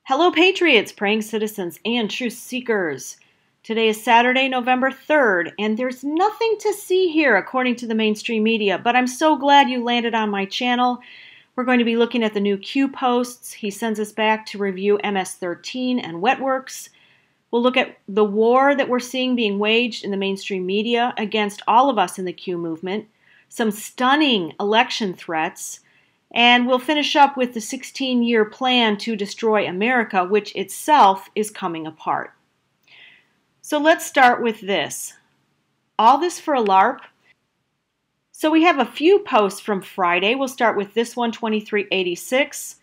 Hello, Patriots, praying citizens, and truth seekers. Today is Saturday, November 3rd, and there's nothing to see here according to the mainstream media, but I'm so glad you landed on my channel. We're going to be looking at the new Q posts. He sends us back to review MS13 and Wetworks. We'll look at the war that we're seeing being waged in the mainstream media against all of us in the Q movement, some stunning election threats, and we'll finish up with the 16-year plan to destroy America, which itself is coming apart. So let's start with this. All this for a LARP? So we have a few posts from Friday. We'll start with this one, 2386.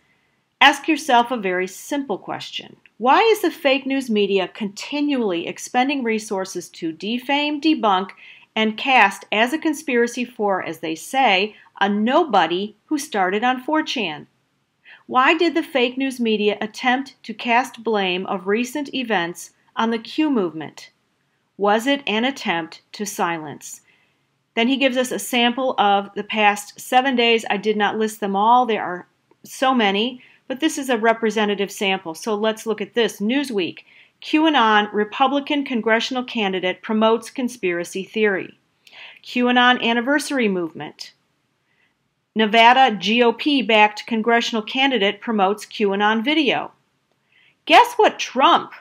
Ask yourself a very simple question. Why is the fake news media continually expending resources to defame, debunk, and cast as a conspiracy for, as they say, a nobody who started on 4chan? Why did the fake news media attempt to cast blame of recent events on the Q movement? Was it an attempt to silence? Then he gives us a sample of the past 7 days. I did not list them all. There are so many, but this is a representative sample. So let's look at this. Newsweek. QAnon Republican congressional candidate promotes conspiracy theory. QAnon anniversary movement. Nevada GOP-backed congressional candidate promotes QAnon video. Guess what Trump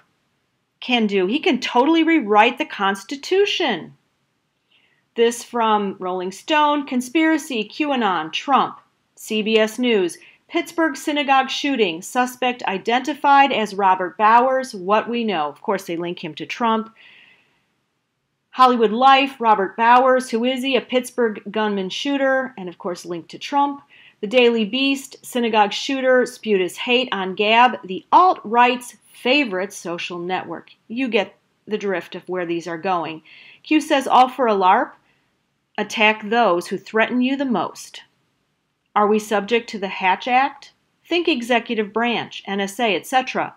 can do? He can totally rewrite the Constitution. This from Rolling Stone, conspiracy, QAnon, Trump. CBS News, Pittsburgh synagogue shooting, suspect identified as Robert Bowers, what we know. Of course, they link him to Trump. Hollywood Life, Robert Bowers, who is he? A Pittsburgh gunman shooter, and of course linked to Trump. The Daily Beast, synagogue shooter, spewed his hate on Gab, the alt-right's favorite social network. You get the drift of where these are going. Q says, all for a LARP? Attack those who threaten you the most. Are we subject to the Hatch Act? Think executive branch, NSA, etc.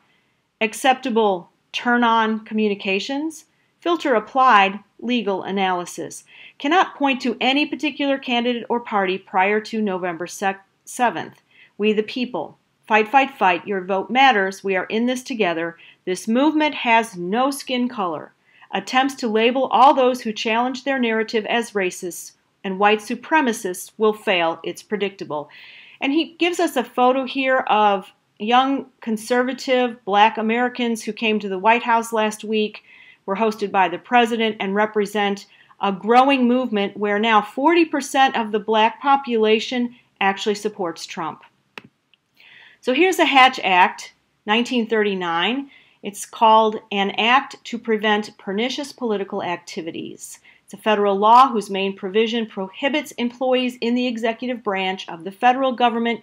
Acceptable turn-on communications? Filter applied, legal analysis. Cannot point to any particular candidate or party prior to November 7th. We the people. Fight, fight, fight. Your vote matters. We are in this together. This movement has no skin color. Attempts to label all those who challenge their narrative as racists and white supremacists will fail. It's predictable. And he gives us a photo here of young conservative black Americans who came to the White House last week, were hosted by the president, and represent a growing movement where now 40% of the black population actually supports Trump. So here's the Hatch Act, 1939. It's called An Act to Prevent Pernicious Political Activities. It's a federal law whose main provision prohibits employees in the executive branch of the federal government,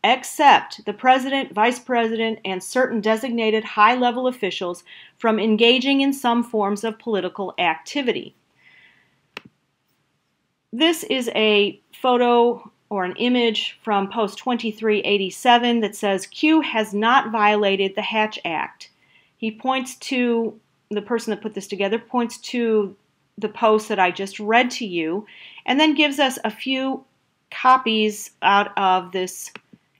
except the president, vice president, and certain designated high-level officials, from engaging in some forms of political activity. This is a photo or an image from post 2387 that says Q has not violated the Hatch Act. He points to, the person that put this together points to the post that I just read to you, and then gives us a few copies out of this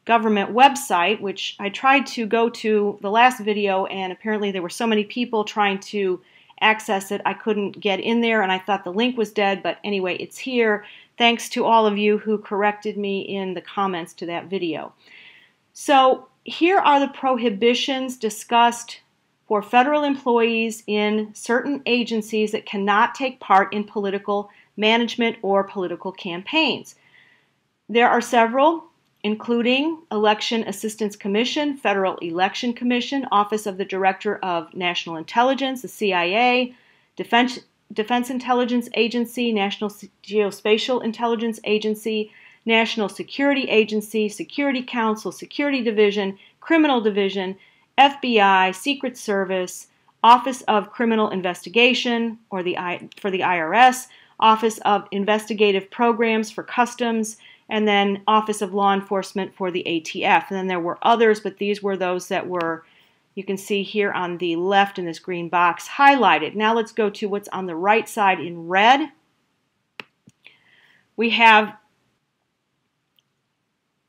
government website, which I tried to go to the last video, and apparently there were so many people trying to access it, I couldn't get in there, and I thought the link was dead, but anyway, it's here. Thanks to all of you who corrected me in the comments to that video. So here are the prohibitions discussed for federal employees in certain agencies that cannot take part in political management or political campaigns. There are several, including Election Assistance Commission, Federal Election Commission, Office of the Director of National Intelligence, the CIA, Defense Intelligence Agency, National Geospatial Intelligence Agency, National Security Agency, Security Council, Security Division, Criminal Division, FBI, Secret Service, Office of Criminal Investigation, or for the IRS, Office of Investigative Programs for Customs, and then Office of Law Enforcement for the ATF. And then there were others, but these were those that were, you can see here on the left in this green box, highlighted. Now let's go to what's on the right side in red. We have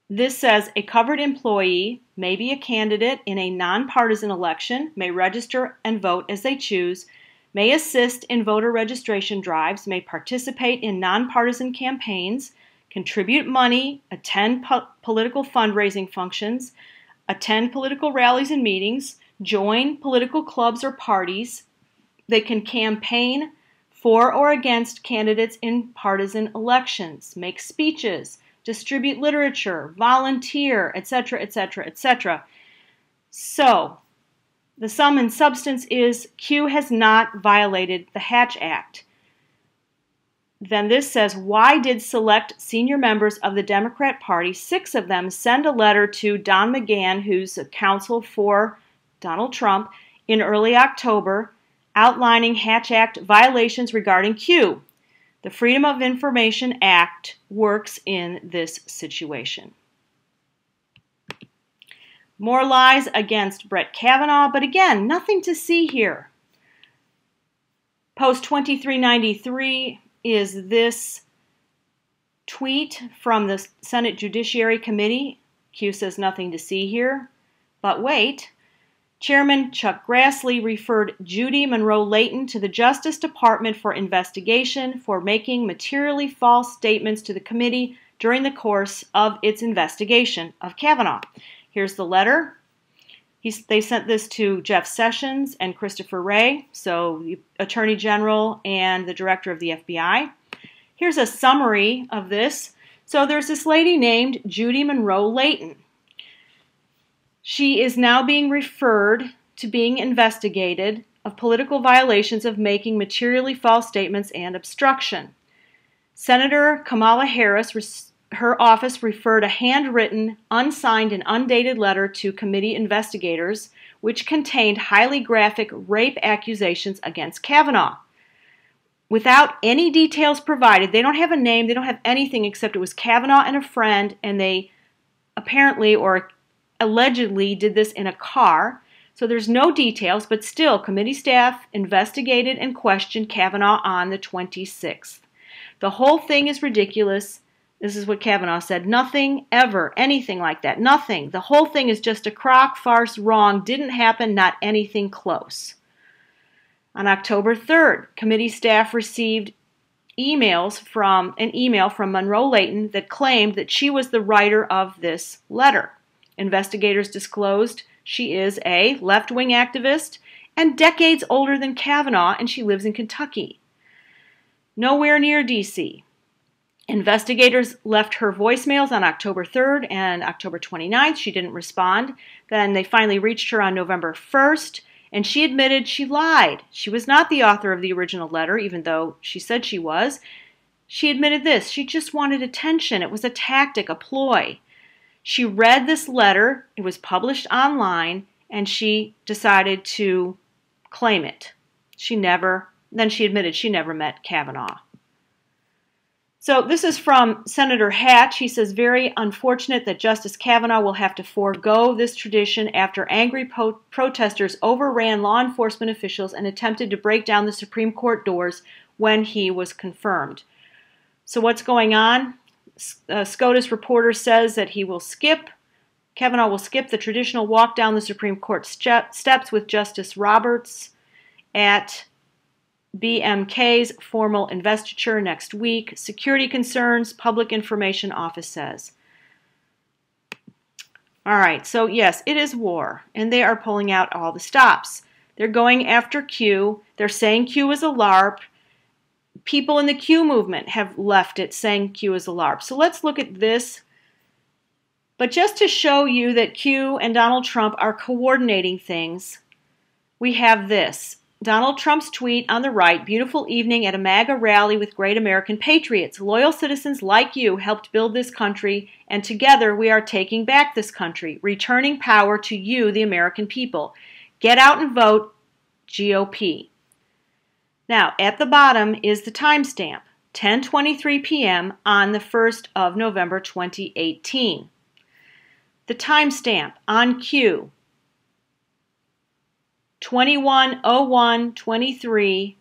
This says a covered employee may be a candidate in a nonpartisan election, may register and vote as they choose, may assist in voter registration drives, may participate in nonpartisan campaigns, contribute money, attend political fundraising functions, attend political rallies and meetings, join political clubs or parties. They can campaign for or against candidates in partisan elections, make speeches, distribute literature, volunteer, etc., etc., etc. So, the sum and substance is Q has not violated the Hatch Act. Then this says, why did select senior members of the Democrat Party, 6 of them, send a letter to Don McGahn, who's a counsel for Donald Trump, in early October, outlining Hatch Act violations regarding Q? The Freedom of Information Act works in this situation. More lies against Brett Kavanaugh, but again, nothing to see here. Post 2393 is this tweet from the Senate Judiciary Committee. Q says nothing to see here. But wait, Chairman Chuck Grassley referred Judy Monroe-Leighton to the Justice Department for investigation for making materially false statements to the committee during the course of its investigation of Kavanaugh. Here's the letter. They sent this to Jeff Sessions and Christopher Wray, so the Attorney General and the Director of the FBI. Here's a summary of this. So there's this lady named Judy Monroe-Leighton. She is now being referred to being investigated of political violations of making materially false statements and obstruction. Senator Kamala Harris, her office referred a handwritten, unsigned, and undated letter to committee investigators which contained highly graphic rape accusations against Kavanaugh. Without any details provided, they don't have a name, they don't have anything except it was Kavanaugh and a friend, and they apparently or allegedly did this in a car. So there's no details, but still, committee staff investigated and questioned Kavanaugh on the 26th. The whole thing is ridiculous. This is what Kavanaugh said. Nothing ever, anything like that. Nothing. The whole thing is just a crock, farce, wrong, didn't happen, not anything close. On October 3rd, committee staff received an email from Monroe-Leighton that claimed that she was the writer of this letter. Investigators disclosed she is a left-wing activist and decades older than Kavanaugh, and she lives in Kentucky. Nowhere near D.C. Investigators left her voicemails on October 3rd and October 29th. She didn't respond. Then they finally reached her on November 1st, and she admitted she lied. She was not the author of the original letter, even though she said she was. She admitted this. She just wanted attention. It was a tactic, a ploy. She read this letter. It was published online, and she decided to claim it. Then she admitted she never met Kavanaugh. So this is from Senator Hatch. He says, very unfortunate that Justice Kavanaugh will have to forego this tradition after angry protesters overran law enforcement officials and attempted to break down the Supreme Court doors when he was confirmed. So what's going on? SCOTUS reporter says that Kavanaugh will skip the traditional walk down the Supreme Court steps with Justice Roberts at BMK's formal investiture next week. Security concerns, Public Information Office says. All right, so yes, it is war, and they are pulling out all the stops. They're going after Q. They're saying Q is a LARP. People in the Q movement have left it saying Q is a LARP. So let's look at this. But just to show you that Q and Donald Trump are coordinating things, we have this. Donald Trump's tweet on the right, beautiful evening at a MAGA rally with great American patriots. Loyal citizens like you helped build this country, and together we are taking back this country, returning power to you, the American people. Get out and vote GOP. Now, at the bottom is the timestamp, 10:23 p.m. on the 1st of November 2018. The timestamp on Q, 21:01:23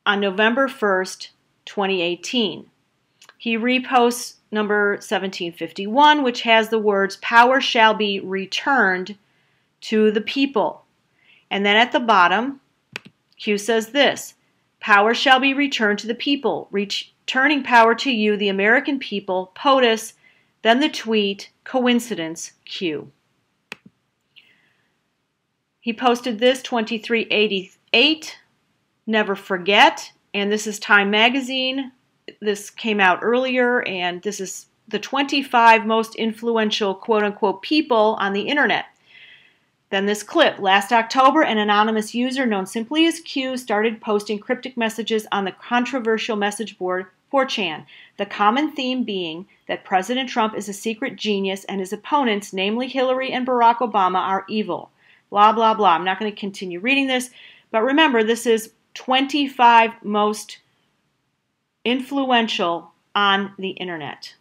on November 1st, 2018. He reposts number 1751, which has the words, "Power shall be returned to the people." And then at the bottom, Q says this, "Power shall be returned to the people, returning power to you, the American people, POTUS," then the tweet, "Coincidence, Q." He posted this 2388, "Never forget," and this is Time Magazine. This came out earlier, and this is the 25 most influential quote-unquote people on the internet. Then this clip, "Last October, an anonymous user known simply as Q started posting cryptic messages on the controversial message board 4chan, the common theme being that President Trump is a secret genius and his opponents, namely Hillary and Barack Obama, are evil. Blah, blah, blah." I'm not going to continue reading this, but remember, this is 25 most influential on the internet.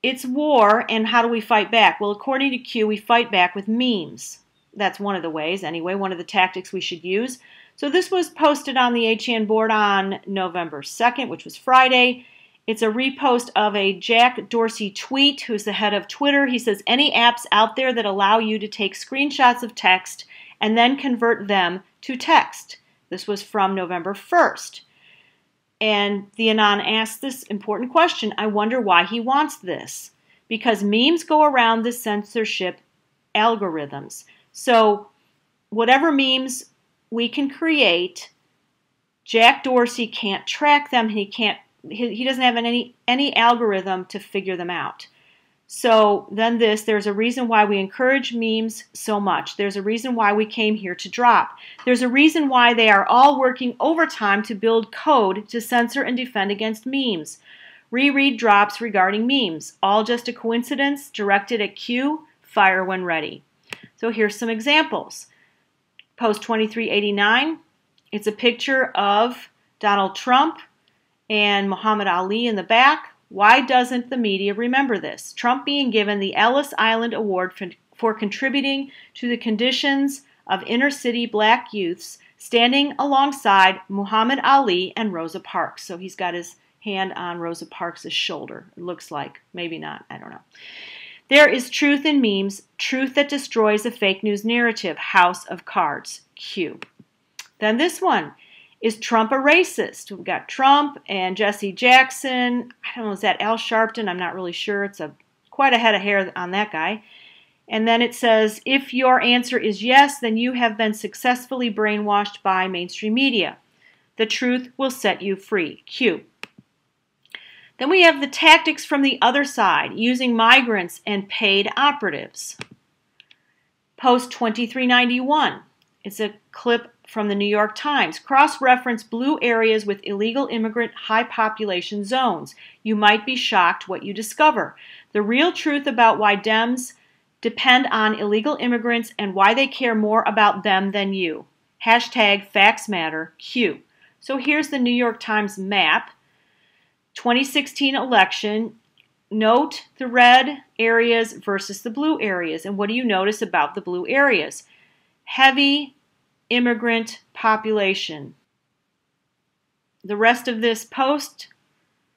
It's war, and how do we fight back? Well, according to Q, we fight back with memes. That's one of the ways, anyway, one of the tactics we should use. So this was posted on the HN board on November 2nd, which was Friday. It's a repost of a Jack Dorsey tweet, who's the head of Twitter. He says, "Any apps out there that allow you to take screenshots of text and then convert them to text." This was from November 1st. And the Anon asked this important question, "I wonder why he wants this." Because memes go around the censorship algorithms. So whatever memes we can create, Jack Dorsey can't track them. He doesn't have any algorithm to figure them out. So then there's a reason why we encourage memes so much. There's a reason why we came here to drop. There's a reason why they are all working overtime to build code to censor and defend against memes. Reread drops regarding memes. All just a coincidence? Directed at Q, fire when ready. So here's some examples. Post 2389. It's a picture of Donald Trump and Muhammad Ali in the back. Why doesn't the media remember this? Trump being given the Ellis Island Award for contributing to the conditions of inner-city black youths, standing alongside Muhammad Ali and Rosa Parks. So he's got his hand on Rosa Parks' shoulder, it looks like. Maybe not, I don't know. There is truth in memes, truth that destroys a fake news narrative, House of Cards, Q. Then this one. Is Trump a racist? We've got Trump and Jesse Jackson. I don't know, is that Al Sharpton? I'm not really sure. It's quite a head of hair on that guy. And then it says, if your answer is yes, then you have been successfully brainwashed by mainstream media. The truth will set you free. Q. Then we have the tactics from the other side, using migrants and paid operatives. Post 2391. It's a clip from the New York Times. Cross-reference blue areas with illegal immigrant high population zones. You might be shocked what you discover. The real truth about why Dems depend on illegal immigrants and why they care more about them than you. Hashtag Facts Matter, Q. So here's the New York Times map. 2016 election. Note the red areas versus the blue areas. And what do you notice about the blue areas? Heavy immigrant population. The rest of this post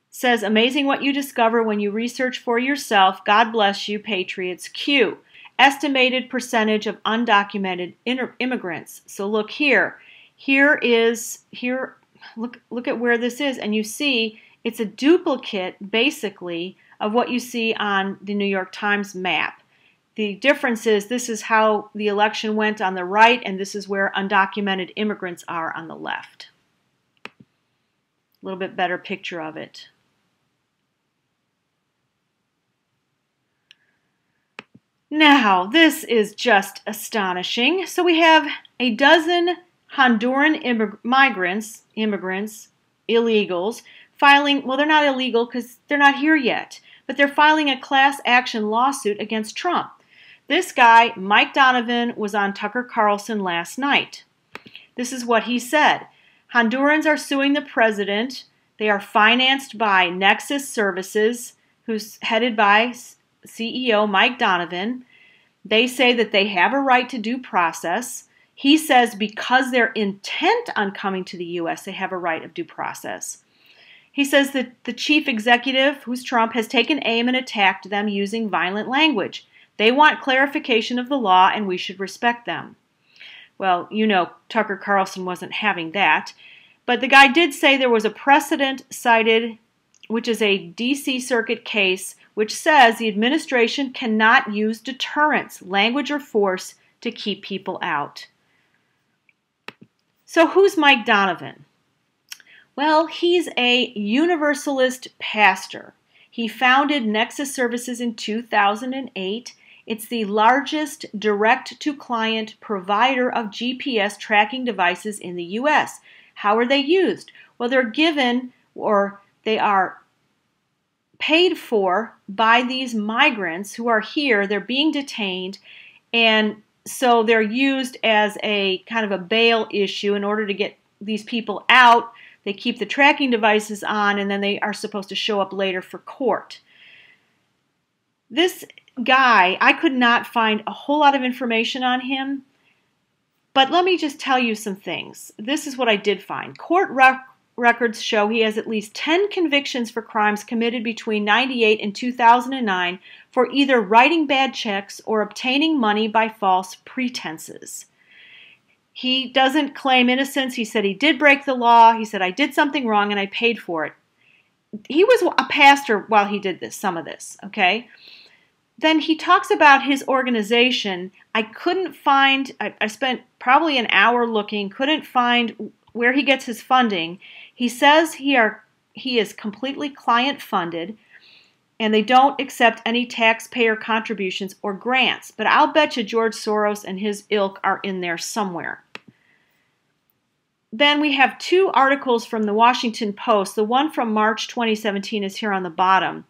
says, amazing what you discover when you research for yourself. God bless you, patriots. Q. Estimated percentage of undocumented immigrants. So look here. Look at where this is, and you see it's a duplicate, basically, of what you see on the New York Times map. The difference is this is how the election went on the right, and this is where undocumented immigrants are on the left. A little bit better picture of it. Now, this is just astonishing. So we have a dozen Honduran immigrants, illegals, filing, well, they're not illegal because they're not here yet, but they're filing a class action lawsuit against Trump. This guy, Mike Donovan, was on Tucker Carlson last night. This is what he said. Hondurans are suing the president. They are financed by Nexus Services, who's headed by CEO Mike Donovan. They say that they have a right to due process. He says because they're intent on coming to the U.S., they have a right of due process. He says that the chief executive, who's Trump, has taken aim and attacked them using violent language. They want clarification of the law, and we should respect them. Well, you know, Tucker Carlson wasn't having that. But the guy did say there was a precedent cited, which is a D.C. Circuit case, which says the administration cannot use deterrence, language, or force to keep people out. So who's Mike Donovan? Well, he's a Universalist pastor. He founded Nexus Services in 2008. It's the largest direct-to-client provider of GPS tracking devices in the U.S. How are they used? Well, they're given, or they are paid for by these migrants who are here. They're being detained, and so they're used as a kind of a bail issue in order to get these people out. They keep the tracking devices on, and then they are supposed to show up later for court. This guy, I could not find a whole lot of information on him, but let me just tell you some things. This is what I did find. Court records show he has at least 10 convictions for crimes committed between 1998 and 2009 for either writing bad checks or obtaining money by false pretenses. He doesn't claim innocence. He said he did break the law. He said, I did something wrong and I paid for it. He was a pastor while he did this, some of this, okay? Then he talks about his organization. I couldn't find, I spent probably an hour looking, couldn't find where he gets his funding. He says he is completely client funded and they don't accept any taxpayer contributions or grants. But I'll bet you George Soros and his ilk are in there somewhere. Then we have two articles from the Washington Post. The one from March 2017 is here on the bottom.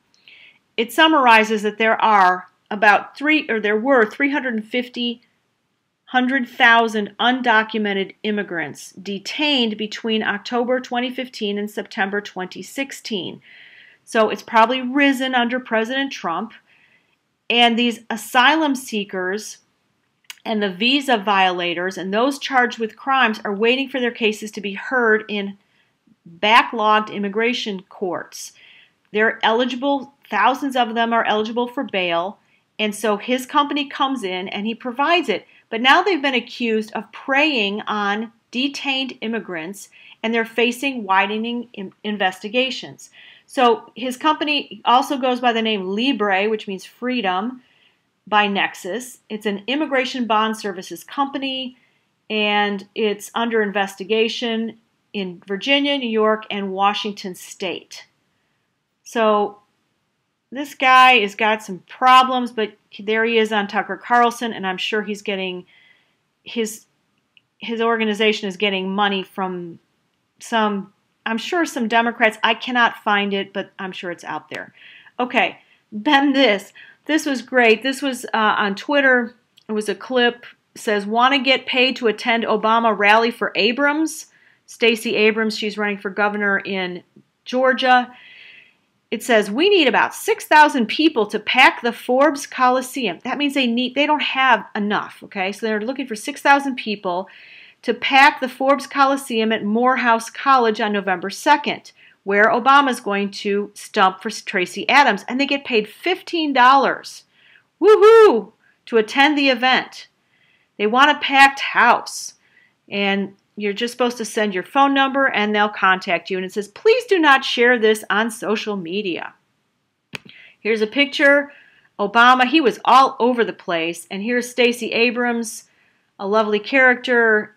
It summarizes that there were 350,000 undocumented immigrants detained between October 2015 and September 2016. So it's probably risen under President Trump. And these asylum seekers and the visa violators and those charged with crimes are waiting for their cases to be heard in backlogged immigration courts. They're eligible, thousands of them are eligible for bail, and so his company comes in and he provides it. But now they've been accused of preying on detained immigrants, and they're facing widening investigations. So his company also goes by the name Libre, which means freedom, by Nexus. It's an immigration bond services company, and it's under investigation in Virginia, New York, and Washington State. So this guy has got some problems, but there he is on Tucker Carlson, and I'm sure he's getting his organization is getting money from some Democrats. I cannot find it, but I'm sure it's out there. Okay, then this was great. This was on Twitter. It was a clip. It says, want to get paid to attend Obama rally for Abrams? Stacey Abrams, she's running for governor in Georgia. It says, we need about 6,000 people to pack the Forbes Coliseum. That means they don't have enough, okay? So they're looking for 6,000 people to pack the Forbes Coliseum at Morehouse College on November 2nd, where Obama's going to stump for Tracy Adams, and they get paid $15, woohoo, to attend the event. They want a packed house, and you're just supposed to send your phone number, and they'll contact you, and it says, please do not share this on social media. Here's a picture. Obama, he was all over the place, and here's Stacey Abrams, a lovely character.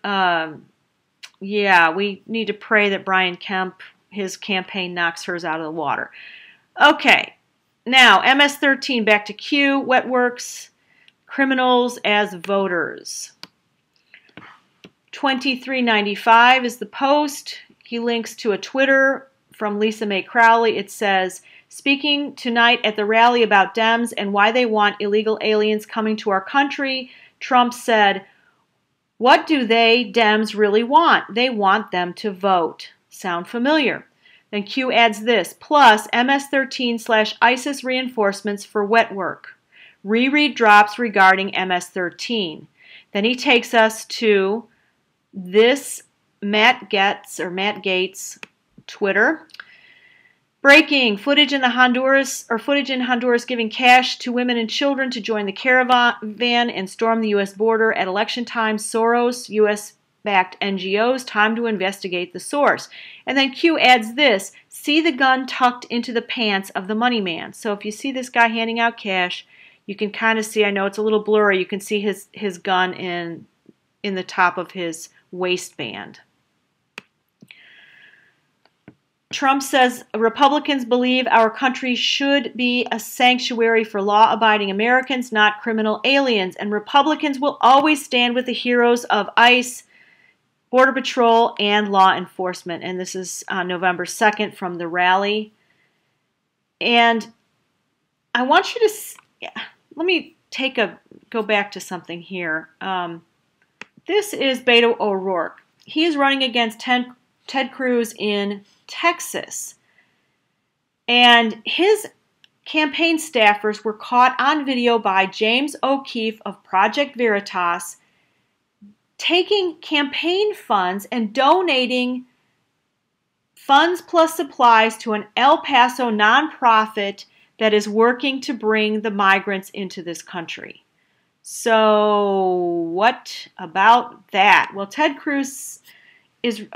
Yeah, we need to pray that Brian Kemp, his campaign, knocks hers out of the water. Okay, now MS13, back to Q, Wetworks, criminals as voters. 2395 is the post. He links to a Twitter from Lisa Mae Crowley. It says, speaking tonight at the rally about Dems and why they want illegal aliens coming to our country, Trump said, what do they, Dems, really want? They want them to vote. Sound familiar? Then Q adds this, plus MS13/ISIS reinforcements for wet work. Reread drops regarding MS13. Then he takes us to this Matt Gaetz Twitter. Breaking footage in Honduras giving cash to women and children to join the caravan and storm the U.S. border at election time. Soros, U.S.-backed NGOs, time to investigate the source. And then Q adds this: see the gun tucked into the pants of the money man. So if you see this guy handing out cash, you can kind of see, I know it's a little blurry, you can see his gun in the top of his waistband. Trump says Republicans believe our country should be a sanctuary for law-abiding Americans, not criminal aliens. And Republicans will always stand with the heroes of ICE, Border Patrol, and law enforcement. And this is on November 2nd from the rally. And I want you to, let me go back to something here. This is Beto O'Rourke. He is running against Ted Cruz in Texas. And his campaign staffers were caught on video by James O'Keefe of Project Veritas taking campaign funds and donating funds plus supplies to an El Paso nonprofit that is working to bring the migrants into this country. So what about that? Well, Ted Cruz is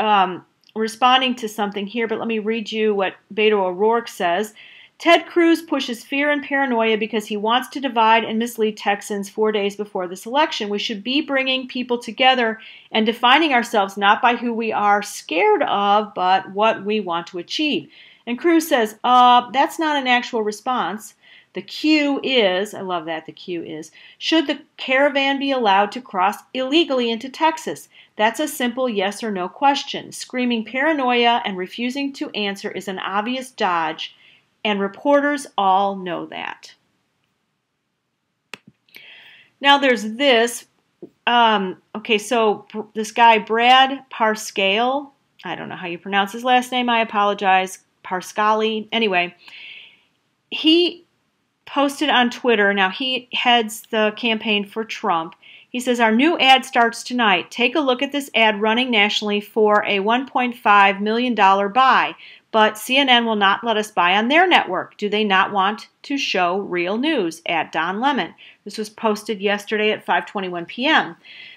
responding to something here, but let me read you what Beto O'Rourke says. Ted Cruz pushes fear and paranoia because he wants to divide and mislead Texans 4 days before this election. We should be bringing people together and defining ourselves not by who we are scared of, but what we want to achieve. And Cruz says, that's not an actual response. The Q is, I love that, the Q is, should the caravan be allowed to cross illegally into Texas? That's a simple yes or no question. Screaming paranoia and refusing to answer is an obvious dodge, and reporters all know that. Now there's this, okay, so this guy, Brad Parscale, I don't know how you pronounce his last name, I apologize, Parscale, anyway, he posted on Twitter, now he heads the campaign for Trump. He says, our new ad starts tonight. Take a look at this ad running nationally for a $1.5 million buy. But CNN will not let us buy on their network. Do they not want to show real news? At Don Lemon. This was posted yesterday at 5:21 p.m.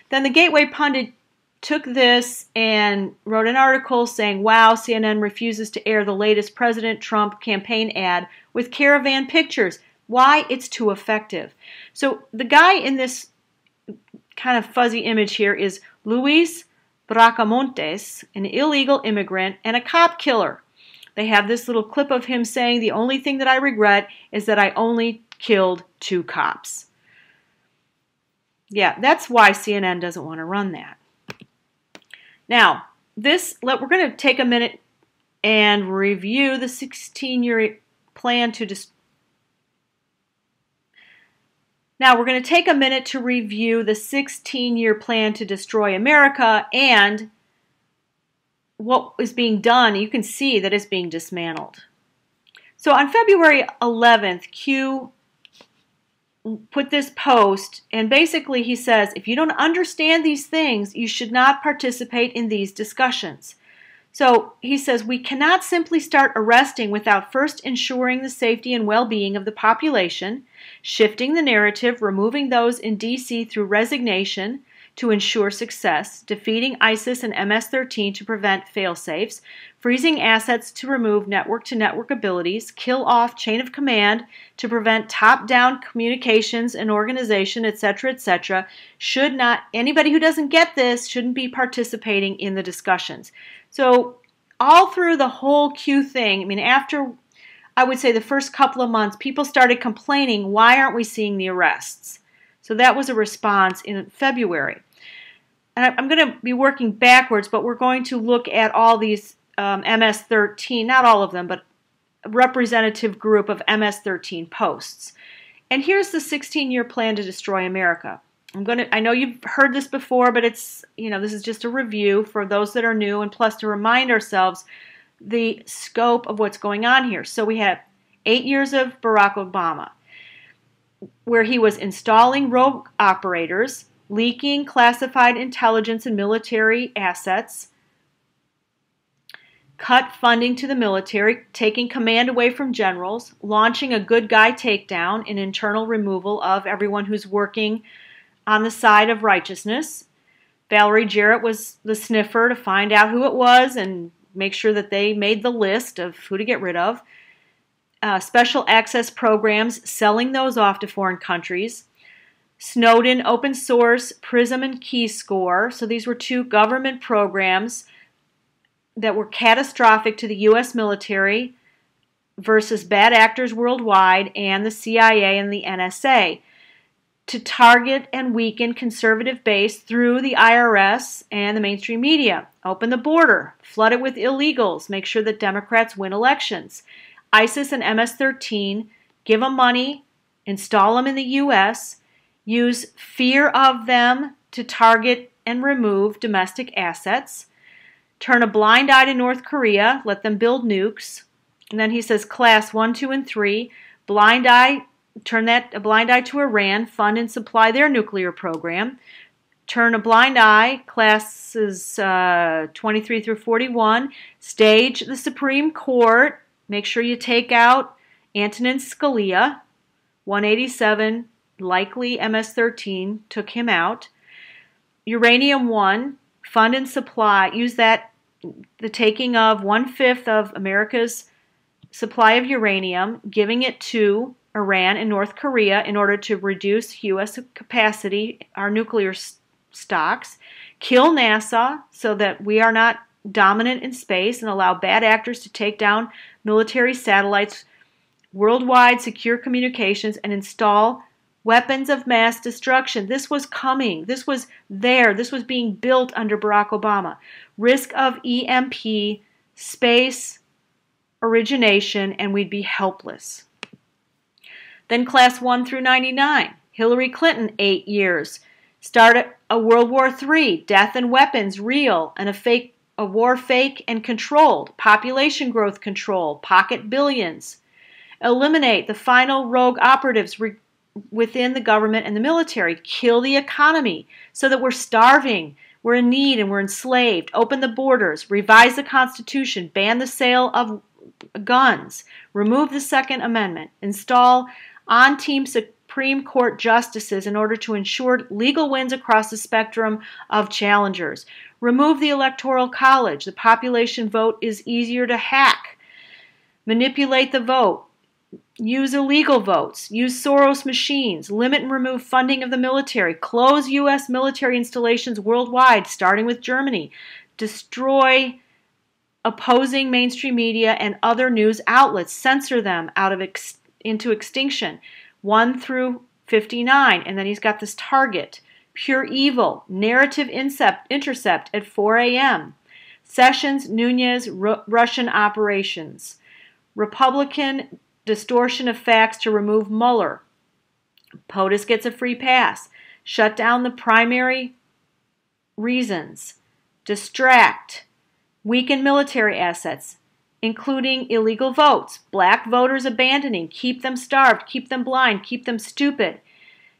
Then the Gateway pundit took this and wrote an article saying, wow, CNN refuses to air the latest President Trump campaign ad with caravan pictures. Why? It's too effective. So the guy in this kind of fuzzy image here is Luis Bracamontes, an illegal immigrant and a cop killer. They have this little clip of him saying, the only thing that I regret is that I only killed 2 cops. Yeah, that's why CNN doesn't want to run that. Now, we're going to take a minute and review the 16-year plan to Now, we're going to take a minute to review the 16-year plan to destroy America and what is being done. You can see that it's being dismantled. So on February 11th, Q put this post, and basically he says, if you don't understand these things, you should not participate in these discussions. So he says, we cannot simply start arresting without first ensuring the safety and well-being of the population, shifting the narrative, removing those in D.C. through resignation to ensure success, defeating ISIS and MS13 to prevent fail-safes, freezing assets to remove network-to-network abilities, kill off chain of command to prevent top-down communications and organization, etc., etc. Anybody who doesn't get this shouldn't be participating in the discussions. So all through the whole Q thing, I mean, after, I would say the first couple of months, people started complaining, why aren't we seeing the arrests? So that was a response in February. And I'm going to be working backwards, but we're going to look at all these MS-13, not all of them, but a representative group of MS-13 posts. And here's the 16-year plan to destroy America. I know you've heard this before, but it's, this is just a review for those that are new, and plus to remind ourselves the scope of what's going on here. So we have 8 years of Barack Obama, where he was installing rogue operators, leaking classified intelligence and military assets, cut funding to the military, taking command away from generals, launching a good guy takedown, an internal removal of everyone who's working on the side of righteousness. Valerie Jarrett was the sniffer to find out who it was and make sure that they made the list of who to get rid of. Special access programs, selling those off to foreign countries. Snowden, open source, PRISM, and KeyScore. So these were two government programs that were catastrophic to the U.S. military versus bad actors worldwide and the CIA and the NSA to target and weaken conservative base through the IRS and the mainstream media. Open the border, flood it with illegals, make sure that Democrats win elections. ISIS and MS13, give them money, install them in the U.S., use fear of them to target and remove domestic assets, turn a blind eye to North Korea, let them build nukes. And then he says class 1, 2, and 3, blind eye, turn a blind eye to Iran, fund and supply their nuclear program. Turn a blind eye, classes 23 through 41, stage the Supreme Court, make sure you take out Antonin Scalia, 187, likely MS-13, took him out. Uranium 1, fund and supply, use that, the taking of 1/5 of America's supply of uranium, giving it to Iran and North Korea in order to reduce U.S. capacity, our nuclear stocks, kill NASA so that we are not dominant in space and allow bad actors to take down military satellites, worldwide secure communications, and install weapons of mass destruction. This was coming. This was there. This was being built under Barack Obama. Risk of EMP, space origination, and we'd be helpless. Then class 1 through 99. Hillary Clinton, 8 years. Started a World War III, death and weapons, real, and a war fake and controlled. Population growth control, pocket billions. Eliminate the final rogue operatives within the government and the military. Kill the economy so that we're starving, we're in need, and we're enslaved. Open the borders. Revise the Constitution. Ban the sale of guns. Remove the Second Amendment. Install on-team Supreme Court justices in order to ensure legal wins across the spectrum of challengers. Remove the Electoral College. The population vote is easier to hack. Manipulate the vote. Use illegal votes. Use Soros machines. Limit and remove funding of the military. Close U.S. military installations worldwide, starting with Germany. Destroy opposing mainstream media and other news outlets. Censor them into extinction. 1 through 59. And then he's got this target. Pure evil. Narrative intercept at 4 a.m. Sessions, Nunez, Russian operations. Republican distortion of facts to remove Mueller. POTUS gets a free pass. Shut down the primary reasons. Distract. Weaken military assets, including illegal votes. Black voters abandoning. Keep them starved. Keep them blind. Keep them stupid.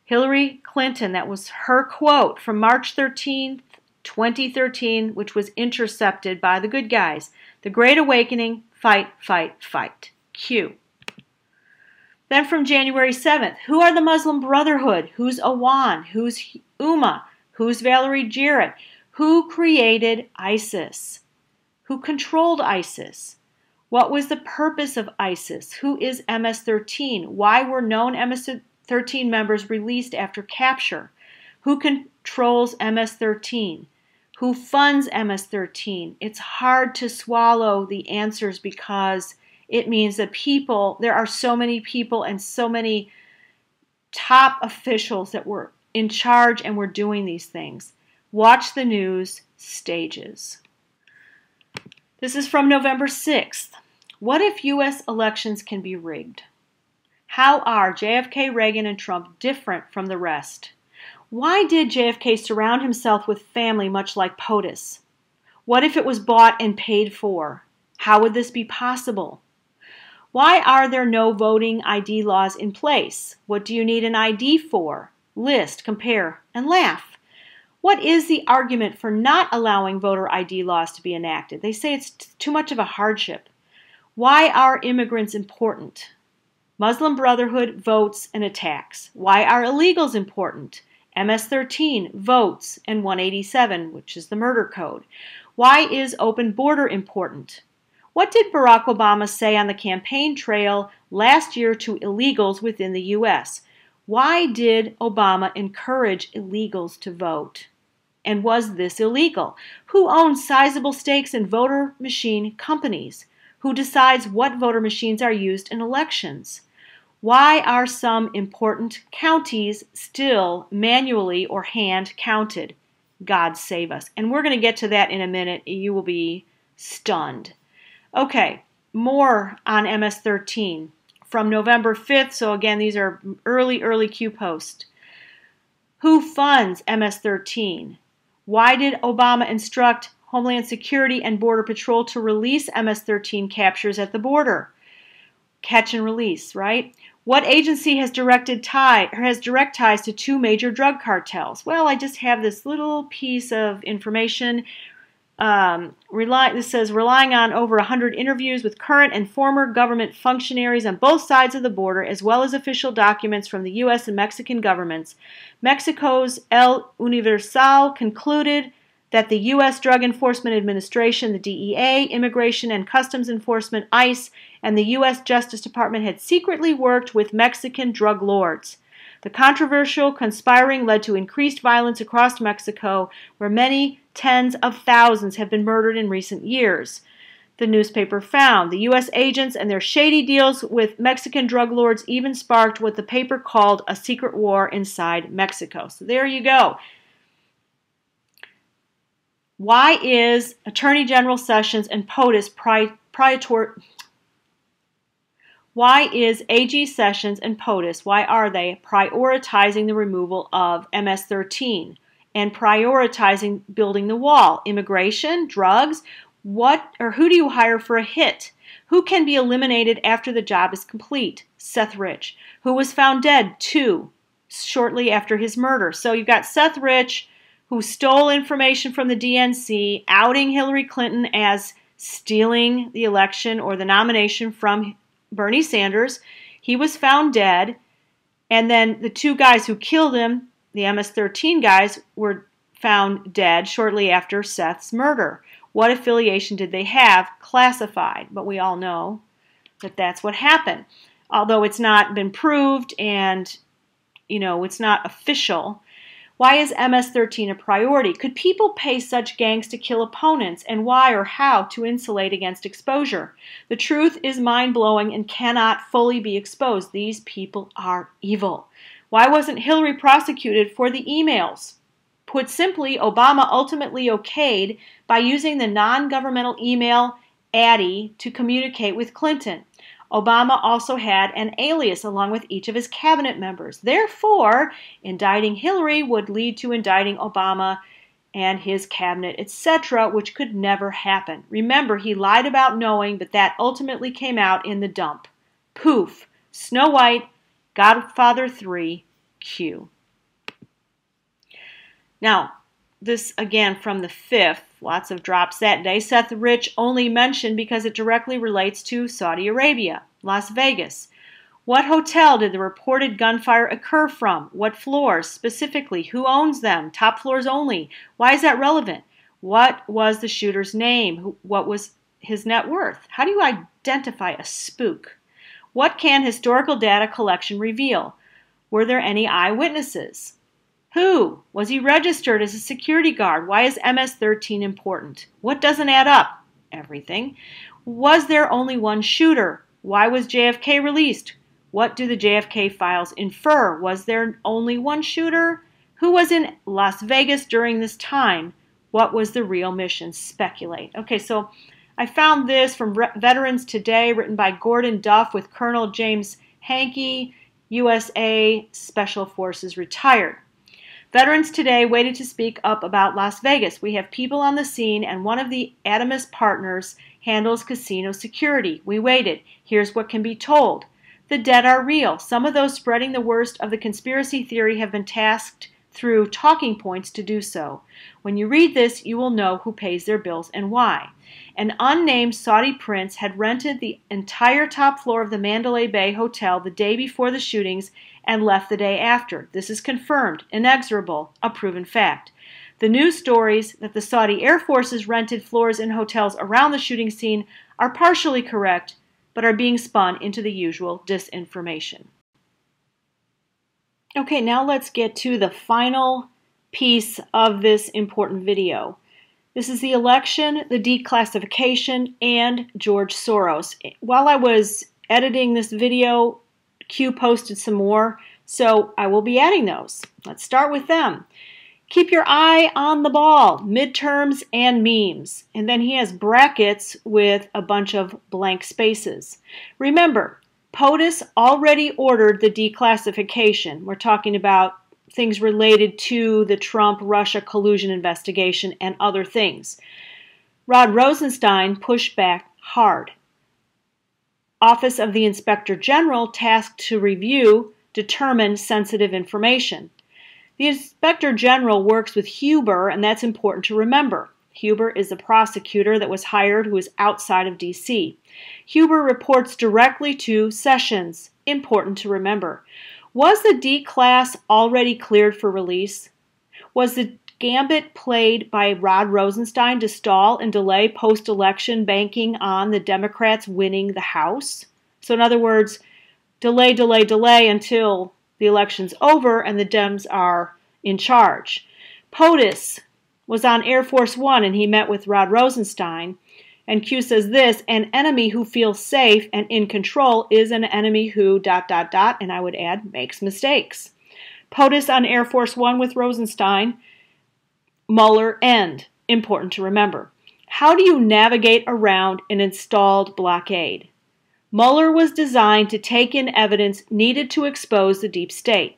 Hillary Clinton, that was her quote from March 13th, 2013, which was intercepted by the good guys. The Great Awakening, fight, fight, fight. Q. Then from January 7th, who are the Muslim Brotherhood? Who's Awan? Who's Umma? Who's Valerie Jarrett? Who created ISIS? Who controlled ISIS? What was the purpose of ISIS? Who is MS-13? Why were known MS-13 members released after capture? Who controls MS-13? Who funds MS-13? It's hard to swallow the answers because it means that there are so many people and so many top officials that were in charge and were doing these things. Watch the news, stages. This is from November 6th. What if U.S. elections can be rigged? How are JFK, Reagan, and Trump different from the rest? Why did JFK surround himself with family much like POTUS? What if it was bought and paid for? How would this be possible? Why are there no voting ID laws in place? What do you need an ID for? List, compare, and laugh. What is the argument for not allowing voter ID laws to be enacted? They say it's too much of a hardship. Why are immigrants important? Muslim Brotherhood votes and attacks. Why are illegals important? MS13 votes and 187, which is the murder code. Why is open border important? What did Barack Obama say on the campaign trail last year to illegals within the U.S.? Why did Obama encourage illegals to vote? And was this illegal? Who owns sizable stakes in voter machine companies? Who decides what voter machines are used in elections? Why are some important counties still manually or hand counted? God save us. And we're going to get to that in a minute. You will be stunned. Okay, more on MS13 from November 5th. So again, these are early Q posts. Who funds MS13? Why did Obama instruct Homeland Security and Border Patrol to release MS13 captures at the border? Catch and release, right? What agency has direct ties to two major drug cartels? Well, I just have this little piece of information. This says, relying on over 100 interviews with current and former government functionaries on both sides of the border, as well as official documents from the U.S. and Mexican governments, Mexico's El Universal concluded that the U.S. Drug Enforcement Administration, the DEA, Immigration and Customs Enforcement, ICE, and the U.S. Justice Department had secretly worked with Mexican drug lords. The controversial conspiring led to increased violence across Mexico, where many tens of thousands have been murdered in recent years. The newspaper found the U.S. agents and their shady deals with Mexican drug lords even sparked what the paper called a secret war inside Mexico. So there you go. Why is Attorney General Sessions and POTUS Why is AG Sessions and POTUS, why are they prioritizing the removal of MS-13 and prioritizing building the wall? Immigration, drugs, who do you hire for a hit? Who can be eliminated after the job is complete? Seth Rich, who was found dead, shortly after his murder. So you've got Seth Rich, who stole information from the DNC, outing Hillary Clinton as stealing the election or the nomination from Bernie Sanders. He was found dead, and then the two guys who killed him, the MS-13 guys, were found dead shortly after Seth's murder. What affiliation did they have? Classified, but we all know that that's what happened. Although it's not been proved and, it's not official. Why is MS-13 a priority? Could people pay such gangs to kill opponents, and why or how to insulate against exposure? The truth is mind-blowing and cannot fully be exposed. These people are evil. Why wasn't Hillary prosecuted for the emails? Put simply, Obama ultimately okayed by using the non-governmental email Addy to communicate with Clinton. Obama also had an alias along with each of his cabinet members. Therefore, indicting Hillary would lead to indicting Obama and his cabinet, etc., which could never happen. Remember, he lied about knowing, but that ultimately came out in the dump. Poof. Snow White, Godfather 3, Q. Now, this again from the 5th, lots of drops that day. Seth Rich only mentioned because it directly relates to Saudi Arabia, Las Vegas. What hotel did the reported gunfire occur from? What floors specifically? Who owns them? Top floors only. Why is that relevant? What was the shooter's name? What was his net worth? How do you identify a spook? What can historical data collection reveal? Were there any eyewitnesses? Who? Was he registered as a security guard? Why is MS-13 important? What doesn't add up? Everything. Was there only one shooter? Why was JFK released? What do the JFK files infer? Was there only one shooter? Who was in Las Vegas during this time? What was the real mission? Speculate. Okay, so I found this from Veterans Today, written by Gordon Duff with Colonel James Hankey, USA Special Forces retired. Veterans Today waited to speak up about Las Vegas. We have people on the scene, and one of the Adamus partners handles casino security. We waited. Here's what can be told. The dead are real. Some of those spreading the worst of the conspiracy theory have been tasked through talking points to do so. When you read this, you will know who pays their bills and why. An unnamed Saudi prince had rented the entire top floor of the Mandalay Bay Hotel the day before the shootings and left the day after. This is confirmed, inexorable, a proven fact. The news stories that the Saudi Air Forces rented floors in hotels around the shooting scene are partially correct, but are being spun into the usual disinformation. Okay, now let's get to the final piece of this important video. This is the election, the declassification, and George Soros. While I was editing this video, Q posted some more, so I will be adding those. Let's start with them. Keep your eye on the ball, midterms and memes. And then he has brackets with a bunch of blank spaces. Remember, POTUS already ordered the declassification. We're talking about things related to the Trump-Russia collusion investigation and other things. Rod Rosenstein pushed back hard. Office of the Inspector General tasked to review, determine sensitive information. The Inspector General works with Huber, and that's important to remember. Huber is a prosecutor that was hired who is outside of D.C. Huber reports directly to Sessions. Important to remember. Was the D-class already cleared for release? Was the gambit played by Rod Rosenstein to stall and delay post-election, banking on the Democrats winning the House? So in other words, delay until the election's over and the Dems are in charge. POTUS was on Air Force One and he met with Rod Rosenstein. And Q says this, an enemy who feels safe and in control is an enemy who ... and I would add, makes mistakes. POTUS on Air Force One with Rosenstein, Mueller end. Important to remember. How do you navigate around an installed blockade? Mueller was designed to take in evidence needed to expose the deep state.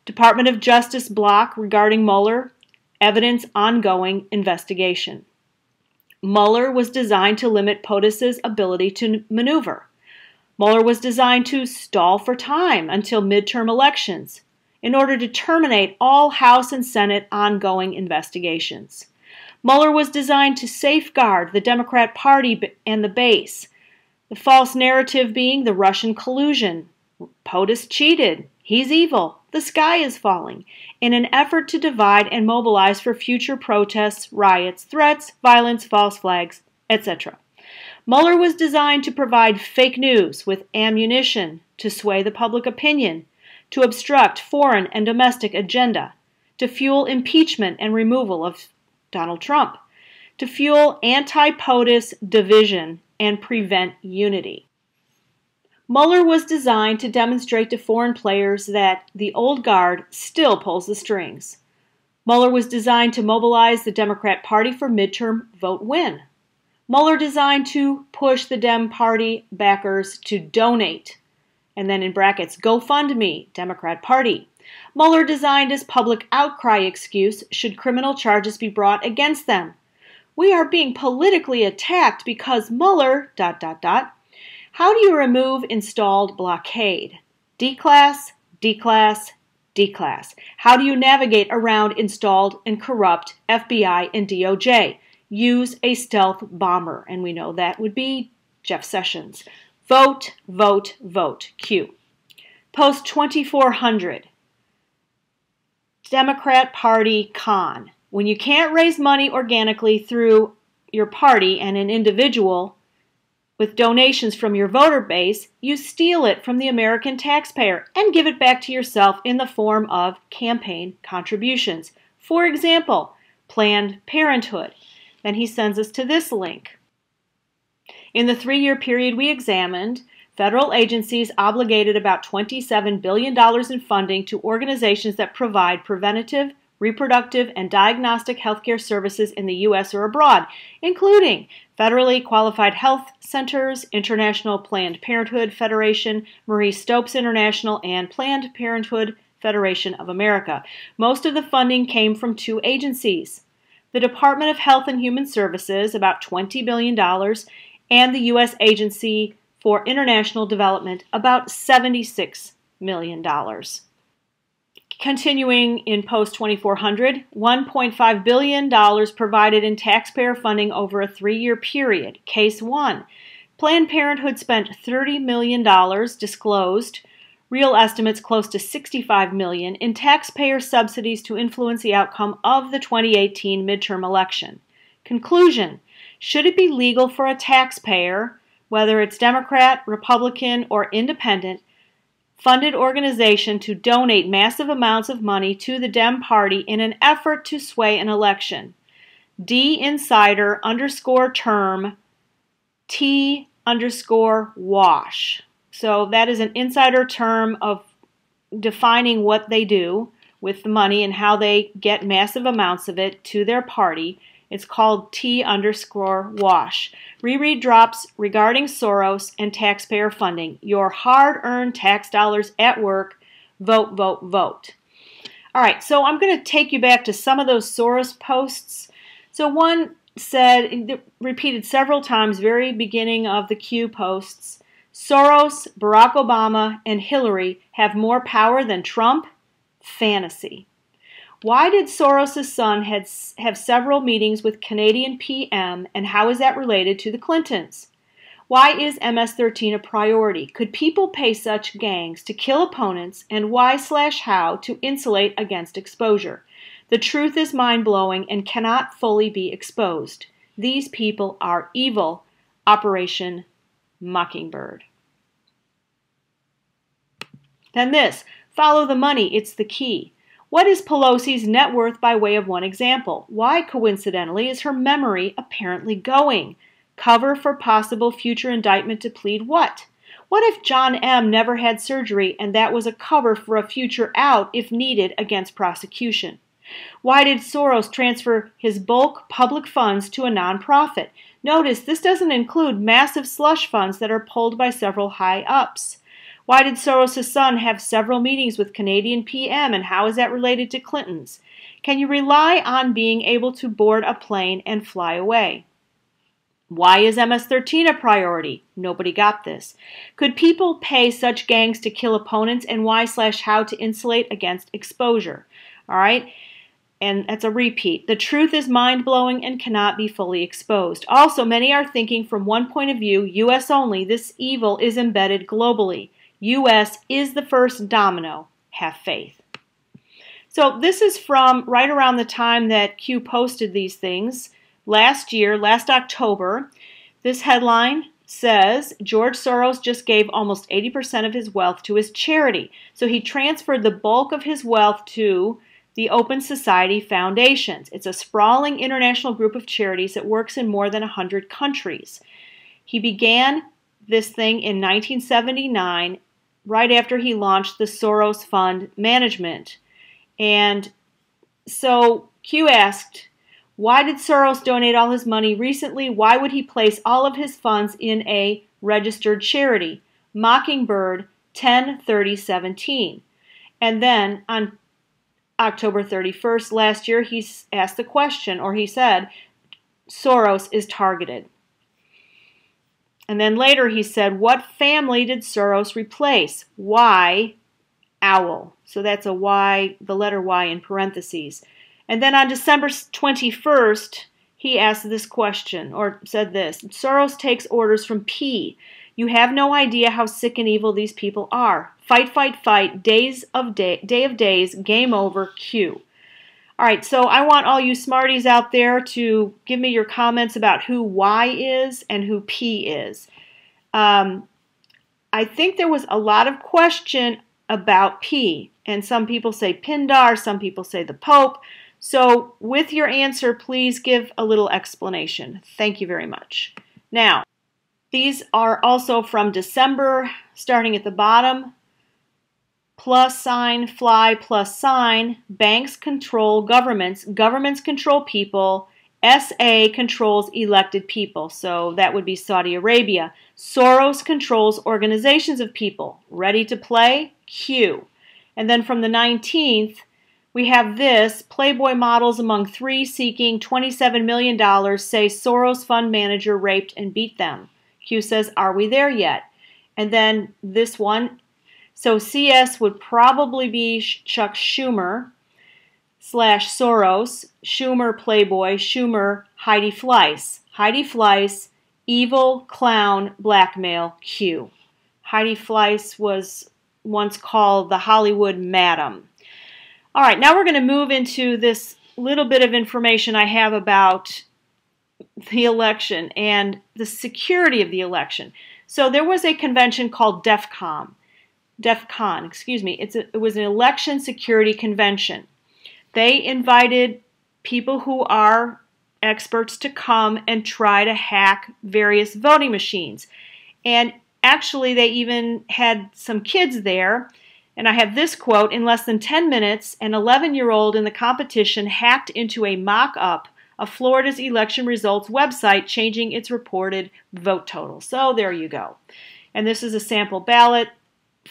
Department of Justice block regarding Mueller, evidence ongoing investigation. Mueller was designed to limit POTUS's ability to maneuver. Mueller was designed to stall for time until midterm elections in order to terminate all House and Senate ongoing investigations. Mueller was designed to safeguard the Democrat Party and the base, the false narrative being the Russian collusion. POTUS cheated. He's evil. The sky is falling, in an effort to divide and mobilize for future protests, riots, threats, violence, false flags, etc. Mueller was designed to provide fake news with ammunition to sway the public opinion, to obstruct foreign and domestic agenda, to fuel impeachment and removal of Donald Trump, to fuel anti-POTUS division and prevent unity. Mueller was designed to demonstrate to foreign players that the old guard still pulls the strings. Mueller was designed to mobilize the Democrat Party for midterm vote win. Mueller designed to push the Dem Party backers to donate, and then in brackets, GoFundMe, Democrat Party. Mueller designed as public outcry excuse should criminal charges be brought against them. We are being politically attacked because Mueller, ... How do you remove installed blockade? Declass, declass, declass. How do you navigate around installed and corrupt FBI and DOJ? Use a stealth bomber, and we know that would be Jeff Sessions. Vote, vote, vote. Q. Post 2400. Democrat Party con. When you can't raise money organically through your party and an individual, with donations from your voter base, you steal it from the American taxpayer and give it back to yourself in the form of campaign contributions. For example, Planned Parenthood. Then he sends us to this link. In the 3-year period we examined, federal agencies obligated about $27 billion in funding to organizations that provide preventative, reproductive, and diagnostic healthcare services in the U.S. or abroad, including federally qualified health centers, International Planned Parenthood Federation, Marie Stopes International, and Planned Parenthood Federation of America. Most of the funding came from 2 agencies, the Department of Health and Human Services, about $20 billion, and the U.S. Agency for International Development, about $76 million. Continuing in post 2400, $1.5 billion provided in taxpayer funding over a 3-year period. Case 1. Planned Parenthood spent $30 million, disclosed, real estimates close to $65 million, in taxpayer subsidies to influence the outcome of the 2018 midterm election. Conclusion. Should it be legal for a taxpayer, whether it's Democrat, Republican, or Independent, funded organization to donate massive amounts of money to the Dem Party in an effort to sway an election? D insider _ term T _ wash. So that is an insider term of defining what they do with the money and how they get massive amounts of it to their party. It's called T _ wash. Reread drops regarding Soros and taxpayer funding. Your hard-earned tax dollars at work. Vote, vote, vote. All right, so I'm going to take you back to some of those Soros posts. So one said, repeated several times, very beginning of the Q posts, Soros, Barack Obama, and Hillary have more power than Trump? Fantasy. Why did Soros' son have several meetings with Canadian PM, and how is that related to the Clintons? Why is MS-13 a priority? Could people pay such gangs to kill opponents, and why/how to insulate against exposure? The truth is mind-blowing and cannot fully be exposed. These people are evil. Operation Mockingbird. Then this, follow the money, it's the key. What is Pelosi's net worth by way of one example? Why, coincidentally, is her memory apparently going? Cover for possible future indictment to plead what? What if John M. never had surgery and that was a cover for a future out if needed against prosecution? Why did Soros transfer his bulk public funds to a nonprofit? Notice this doesn't include massive slush funds that are pulled by several high-ups. Why did Soros' son have several meetings with Canadian PM, and how is that related to Clinton's? Can you rely on being able to board a plane and fly away? Why is MS-13 a priority? Nobody got this. Could people pay such gangs to kill opponents, and why/how to insulate against exposure? All right, and that's a repeat. The truth is mind-blowing and cannot be fully exposed. Also, many are thinking from one point of view, U.S. only, this evil is embedded globally. U.S. is the first domino. Have faith. So this is from right around the time that Q posted these things last year, last October. This headline says, George Soros just gave almost 80% of his wealth to his charity. So he transferred the bulk of his wealth to the Open Society Foundations. It's a sprawling international group of charities that works in more than 100 countries. He began this thing in 1979, right after he launched the Soros Fund Management. And so Q asked, why did Soros donate all his money recently? Why would he place all of his funds in a registered charity? Mockingbird 10/30/17. And then on October 31st last year, he asked the question, or he said, Soros is targeted. And then later he said, what family did Soros replace? Y, owl. So that's a Y, the letter Y in parentheses. And then on December 21st, he asked this question, or said this, Soros takes orders from P. You have no idea how sick and evil these people are. Fight, fight, fight, day of days, game over, Q. All right, so I want all you smarties out there to give me your comments about who Y is and who P is. I think there was a lot of question about P, and some people say Pindar, some people say the Pope. So with your answer, please give a little explanation. Thank you very much. Now, these are also from December, starting at the bottom. +, fly, +, banks control governments, governments control people, SA controls elected people, so that would be Saudi Arabia. Soros controls organizations of people. Ready to play? Q. And then from the 19th, we have this, Playboy models among 3 seeking $27 million say Soros fund manager raped and beat them. Q says, are we there yet? And then this one, So CS would probably be Chuck Schumer / Soros, Schumer Playboy, Schumer Heidi Fleiss. Heidi Fleiss, evil, clown, blackmail, Q. Heidi Fleiss was once called the Hollywood Madam. All right, now we're going to move into this little bit of information I have about the election and the security of the election. So there was a convention called DEF CON, excuse me. It was an election security convention. They invited people who are experts to come and try to hack various voting machines. And actually, they even had some kids there. And I have this quote: in less than 10 minutes, an 11-year-old in the competition hacked into a mock-up of Florida's election results website, changing its reported vote total. So there you go. And this is a sample ballot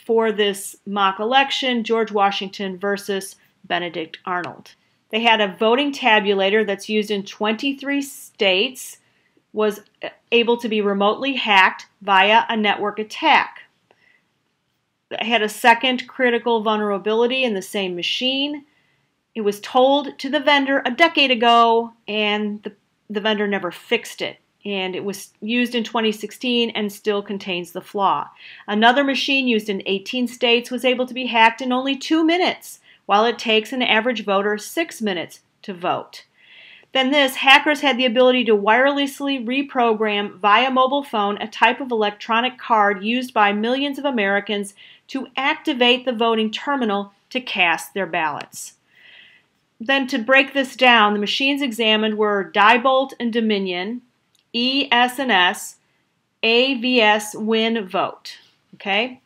for this mock election, George Washington versus Benedict Arnold. They had a voting tabulator that's used in 23 states, was able to be remotely hacked via a network attack. It had a second critical vulnerability in the same machine. It was told to the vendor a decade ago, and the vendor never fixed it. And it was used in 2016 and still contains the flaw. Another machine used in 18 states was able to be hacked in only 2 minutes, while it takes an average voter 6 minutes to vote. Then hackers had the ability to wirelessly reprogram via mobile phone a type of electronic card used by millions of Americans to activate the voting terminal to cast their ballots. Then to break this down, the machines examined were Diebold and Dominion, ES&S, AVS Win Vote. Okay?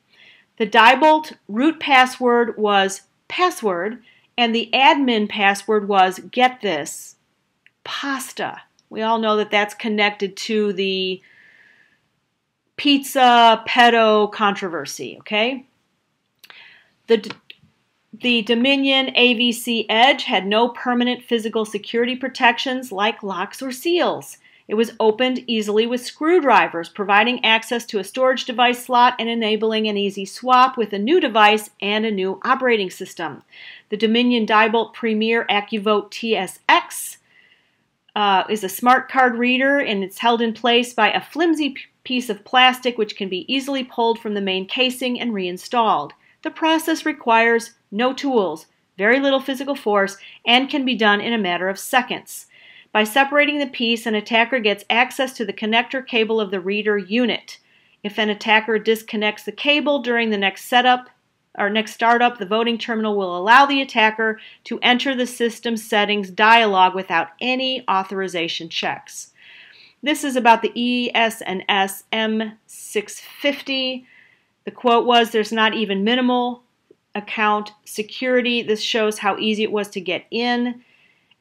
The Diebold root password was password, and the admin password was, get this, pasta. We all know that that's connected to the pizza pedo controversy, okay? The Dominion AVC Edge had no permanent physical security protections like locks or seals. It was opened easily with screwdrivers, providing access to a storage device slot and enabling an easy swap with a new device and a new operating system. The Dominion Diebold Premier AccuVote TSX is a smart card reader, and it's held in place by a flimsy piece of plastic which can be easily pulled from the main casing and reinstalled. The process requires no tools, very little physical force, and can be done in a matter of seconds. By separating the piece, an attacker gets access to the connector cable of the reader unit. If an attacker disconnects the cable during the next startup, the voting terminal will allow the attacker to enter the system settings dialog without any authorization checks. This is about the ES&S M650. The quote was, "There's not even minimal account security. This shows how easy it was to get in."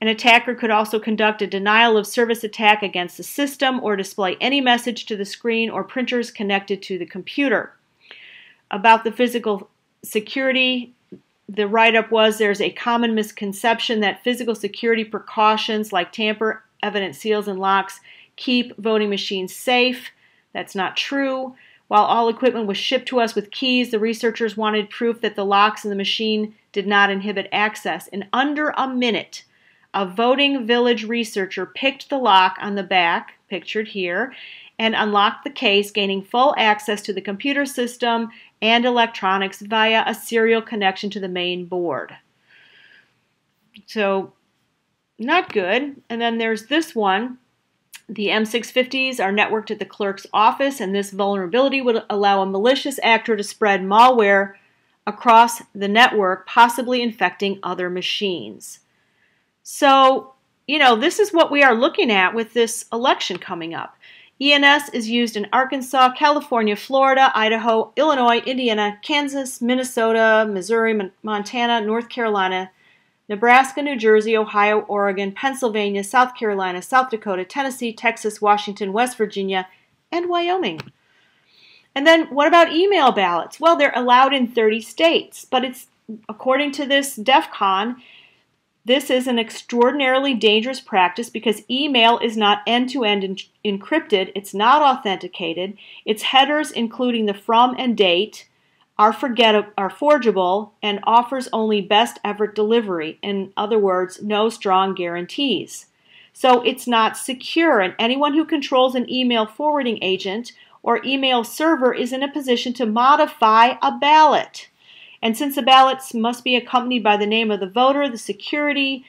An attacker could also conduct a denial of service attack against the system or display any message to the screen or printers connected to the computer. About the physical security, the write-up was, there's a common misconception that physical security precautions like tamper-evident seals and locks keep voting machines safe. That's not true. While all equipment was shipped to us with keys, the researchers wanted proof that the locks in the machine did not inhibit access. In under a minute, a Voting Village researcher picked the lock on the back, pictured here, and unlocked the case, gaining full access to the computer system and electronics via a serial connection to the main board. So, not good. And then there's this one. The M650s are networked at the clerk's office, and this vulnerability would allow a malicious actor to spread malware across the network, possibly infecting other machines. So, this is what we are looking at with this election coming up. ENS is used in Arkansas, California, Florida, Idaho, Illinois, Indiana, Kansas, Minnesota, Missouri, Montana, North Carolina, Nebraska, New Jersey, Ohio, Oregon, Pennsylvania, South Carolina, South Dakota, Tennessee, Texas, Washington, West Virginia, and Wyoming. And then what about email ballots? Well, they're allowed in 30 states, but it's, according to this DEF CON, this is an extraordinarily dangerous practice because email is not end-to-end encrypted, it's not authenticated, its headers, including the from and date, are forgeable and offers only best effort delivery. In other words, no strong guarantees. So it's not secure, and anyone who controls an email forwarding agent or email server is in a position to modify a ballot. And since the ballots must be accompanied by the name of the voter, the security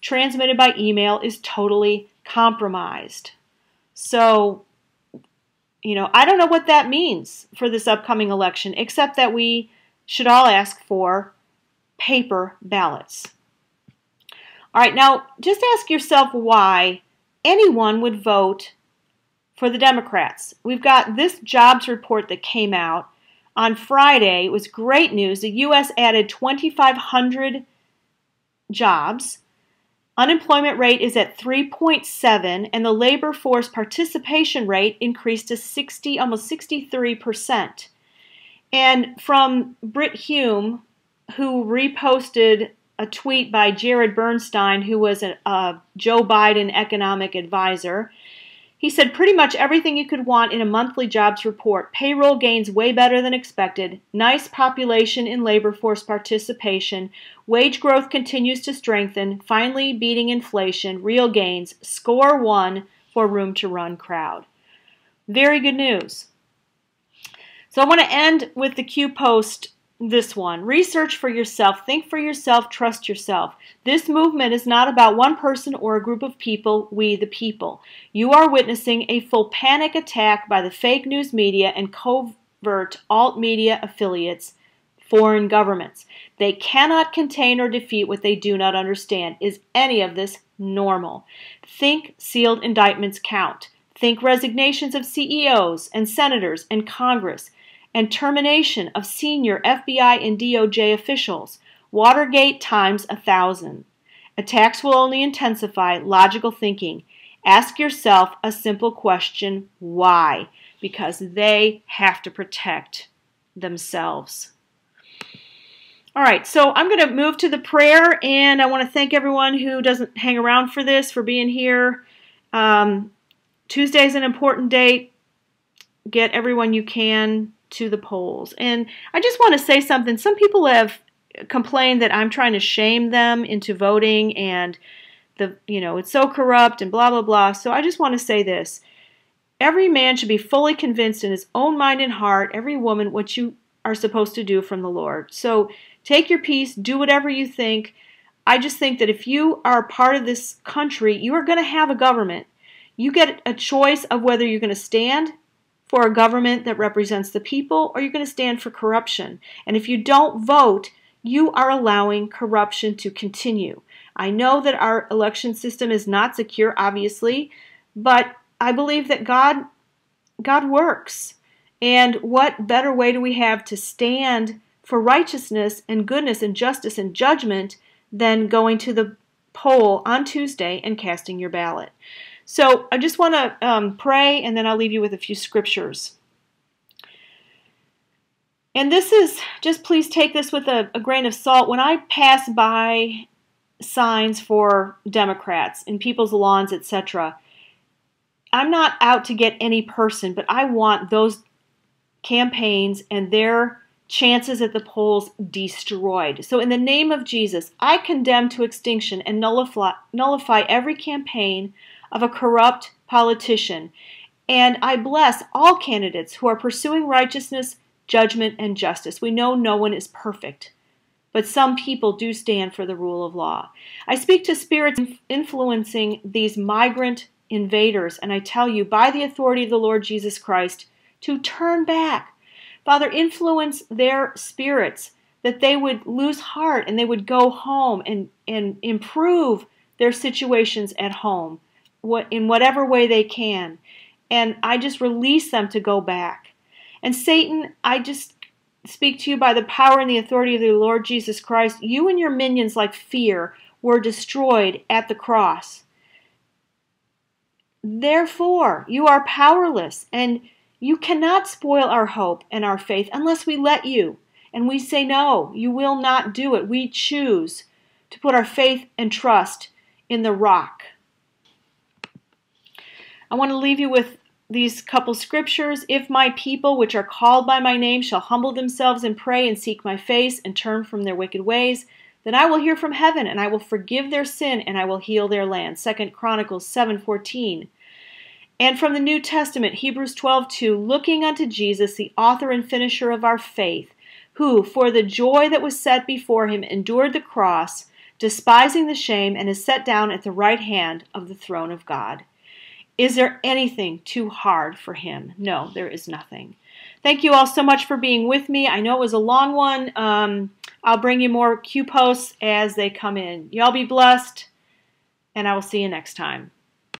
transmitted by email is totally compromised. So, I don't know what that means for this upcoming election, except that we should all ask for paper ballots. All right, now just ask yourself why anyone would vote for the Democrats. We've got this jobs report that came out on Friday. It was great news. The U.S. added 2,500 jobs. Unemployment rate is at 3.7, and the labor force participation rate increased to almost 63%. And from Brit Hume, who reposted a tweet by Jared Bernstein, who was a Joe Biden economic advisor, he said pretty much everything you could want in a monthly jobs report. Payroll gains way better than expected. Nice population in labor force participation. Wage growth continues to strengthen, finally beating inflation. Real gains. Score 1 for room to run crowd. Very good news. So I want to end with the Q post, this one. Research for yourself. Think for yourself. Trust yourself. This movement is not about one person or a group of people, we the people. You are witnessing a full panic attack by the fake news media and covert alt media affiliates, foreign governments. They cannot contain or defeat what they do not understand. Is any of this normal? Think sealed indictments count. Think resignations of CEOs and senators and Congress, and termination of senior FBI and DOJ officials. Watergate times 1,000. Attacks will only intensify logical thinking. Ask yourself a simple question, why? Because they have to protect themselves. All right, so I'm going to move to the prayer, and I want to thank everyone who doesn't hang around for this, for being here. Tuesday is an important date. Get everyone you can to the polls. And I just want to say something. Some people have complained that I'm trying to shame them into voting, and it's so corrupt and blah, blah, blah. So I just want to say this. Every man should be fully convinced in his own mind and heart, every woman, what you are supposed to do from the Lord. So take your peace, do whatever you think. I just think that if you are a part of this country, you are going to have a government. You get a choice of whether you're going to stand for a government that represents the people, or you're going to stand for corruption. And if you don't vote, you are allowing corruption to continue. I know that our election system is not secure, obviously, but I believe that God works. And what better way do we have to stand for righteousness and goodness and justice and judgment than going to the poll on Tuesday and casting your ballot? So I just want to pray, and then I'll leave you with a few scriptures. And this is, just please take this with a grain of salt. When I pass by signs for Democrats in people's lawns, etc., I'm not out to get any person, but I want those campaigns and their chances at the polls destroyed. So in the name of Jesus, I condemn to extinction and nullify every campaign of a corrupt politician. And I bless all candidates who are pursuing righteousness, judgment, and justice. We know no one is perfect, but some people do stand for the rule of law. I speak to spirits influencing these migrant invaders, and I tell you, by the authority of the Lord Jesus Christ, to turn back. Father, influence their spirits that they would lose heart and they would go home and improve their situations at home in whatever way they can. And I just release them to go back. And Satan, I just speak to you by the power and the authority of the Lord Jesus Christ. You and your minions, like fear, were destroyed at the cross. Therefore, you are powerless, and you cannot spoil our hope and our faith unless we let you. And we say, no, you will not do it. We choose to put our faith and trust in the rock. I want to leave you with these couple scriptures. If my people, which are called by my name, shall humble themselves and pray and seek my face and turn from their wicked ways, then I will hear from heaven and I will forgive their sin and I will heal their land. 2 Chronicles 7:14. And from the New Testament, Hebrews 12:2, looking unto Jesus, the author and finisher of our faith, who, for the joy that was set before him, endured the cross, despising the shame, and is set down at the right hand of the throne of God. Is there anything too hard for him? No, there is nothing. Thank you all so much for being with me. I know it was a long one. I'll bring you more Q posts as they come in. Y'all be blessed, and I will see you next time.